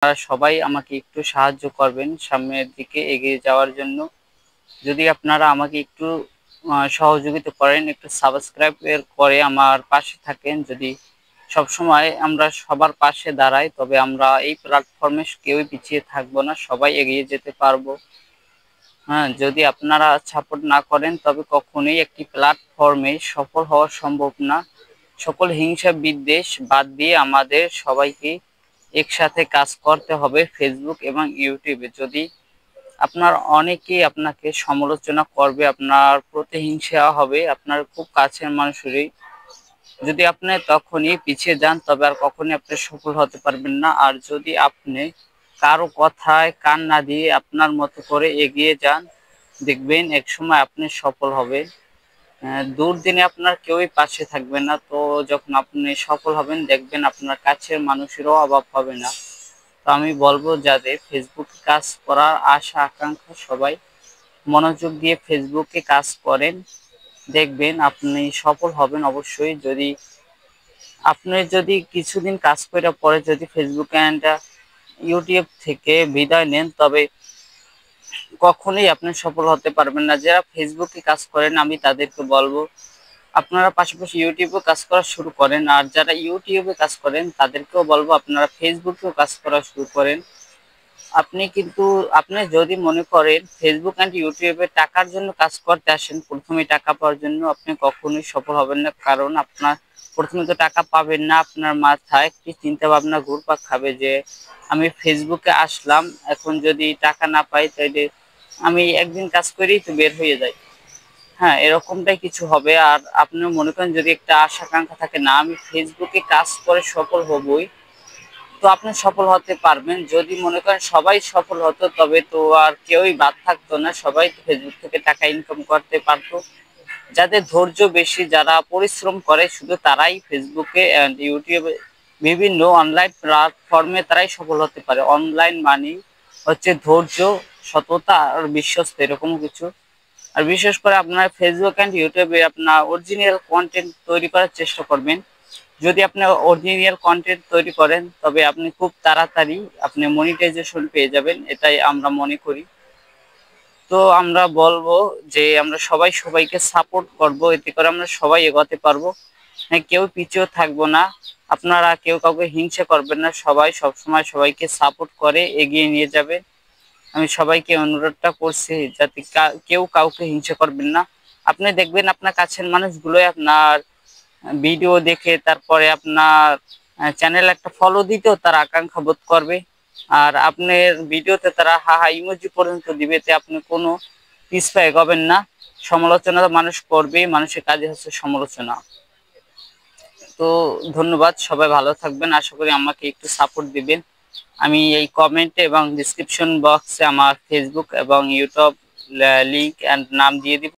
আপনারা সবাই আমাকে একটু সাহায্য করবেন সামনের দিকে এগিয়ে যাওয়ার জন্য। যদি আপনারা আমাকে একটু সহযোগিতা করেন, একটু সাবস্ক্রাইব করে আমার পাশে থাকেন, যদি সবসময় আমরা সবার পাশে দাঁড়াই, তবে আমরা এই প্ল্যাটফর্মে কেউই পিছিয়ে থাকবো না, সবাই এগিয়ে যেতে পারবো। হ্যাঁ, যদি আপনারা সাপোর্ট না করেন তবে কখনোই একটি প্ল্যাটফর্মে সফল হওয়া সম্ভব না। সকল হিংসা বিদ্বেষ বাদ দিয়ে আমাদের সবাইকে একসাথে কাজ করতে হবে ফেসবুক এবং ইউটিউবে। যদি অনেকেই আপনাকে সমালোচনা করবে, আপনার প্রতিহিংসা হবে আপনার খুব কাছের মানুষেরই, যদি আপনি তখনই পিছিয়ে যান তবে আর কখনই আপনি সফল হতে পারবেন না। আর যদি আপনি কারো কথায় কান না দিয়ে আপনার মতো করে এগিয়ে যান, দেখবেন একসময় আপনি সফল হবেন। দুর্দিনে আপনার কেউই পাশে থাকবে না, তো যখন আপনি সফল হবেন দেখবেন আপনার কাছের মানুষেরও অভাব হবে না। তো আমি বলবো, যাদের ফেসবুকে কাজ করার আশা আকাঙ্ক্ষা, সবাই মনোযোগ দিয়ে ফেসবুকে কাজ করেন, দেখবেন আপনি সফল হবেন অবশ্যই। যদি কিছুদিন কাজ করার পরে যদি ফেসবুক এন্ড ইউটিউব থেকে বিদায় নেন, তবে কখনোই আপনি সফল হতে পারবেন না। যারা ফেসবুকে কাজ করেন আমি তাদেরকে বলবো আপনারা পাশাপাশি ইউটিউবে কাজ করা শুরু করেন, আর যারা ইউটিউবে কাজ করেন তাদেরকেও বলবো আপনারা ফেসবুকেও কাজ করা শুরু করেন। আপনি যদি মনে করেন ফেসবুক এন্ড ইউটিউবে টাকার জন্য কাজ করতে আসেন, প্রথমে টাকা পাওয়ার জন্য, আপনি কখনোই সফল হবেন না। কারণ আপনার প্রথমে তো টাকা পাবেন না, আপনার মাথায় একটি চিন্তা ভাবনা ঘুরপাক খাবে যে আমি ফেসবুকে আসলাম, এখন যদি টাকা না পাই তাহলে আমি একদিন কাজ করেই তো বের হয়ে যাই। হ্যাঁ, এরকমটাই কিছু হবে। আর আপনি মনে করেন যদি একটা আশা আকাঙ্ক্ষা থাকে, না আমি ফেসবুকে কাজ করে সফল হবই, তো আপনি সফল হতে পারবেন। যদি মনে করেন সবাই সফল হতো তবে তো আর কেউই বাদ থাকতো না, সবাই তো ফেসবুক থেকে টাকা ইনকাম করতে পারতো। যাদের ধৈর্য বেশি, যারা পরিশ্রম করে, শুধু তারাই ফেসবুকে এন্ড ইউটিউবে বিভিন্ন অনলাইন প্ল্যাটফর্মে তারাই সফল হতে পারে। অনলাইন মানি হচ্ছে ধৈর্য, সততা আর বিশ্বস্ত, এরকম কিছু। আর বিশেষ করে আপনার ফেসবুক এন্ড ইউটিউবে আপনার অরিজিনাল কন্টেন্ট তৈরি করার চেষ্টা করবেন। যদি আপনি অরিজিনাল কন্টেন্ট তৈরি করেন তবে আপনি খুব তাড়াতাড়ি আপনি মনিটাইজেশন পেয়ে যাবেন, এটাই আমরা মনে করি। তো আমরা বলবো যে আমরা সবাই সবাইকে সাপোর্ট করব, এতে করে আমরা সবাই এগোতে পারবো। হ্যাঁ, কেউ পিছিয়ে থাকবো না। আপনারা কেউ কাউকে হিংসা করবেন না, সবাই সবসময় সবাইকে সাপোর্ট করে এগিয়ে নিয়ে যাবে। আমি সবাইকে অনুরোধটা করছি যাতে কেউ কাউকে হিংসা করবেন না। আপনি দেখবেন আপনার কাছের মানুষগুলোই আপনার ভিডিও দেখে তারপরে আপনার চ্যানেল একটা ফলো দিতেও তারা আকাঙ্ক্ষা বোধ করবে। আর আপনার ভিডিওতে তারা হা হা ইমোজি পর্যন্ত দিবে, তে আপনি কোনো পিছপা এগোবেন না। সমালোচনা মানুষ করবে, মানুষের কাজে হচ্ছে সমালোচনা। তো ধন্যবাদ, সবাই ভালো থাকবেন, আশা করি আমাকে একটু সাপোর্ট দিবেন। আমি এই কমেন্টে এবং ডিসক্রিপশন বক্সে আমার ফেসবুক এবং ইউটিউব লিংক এন্ড নাম দিয়ে দিব।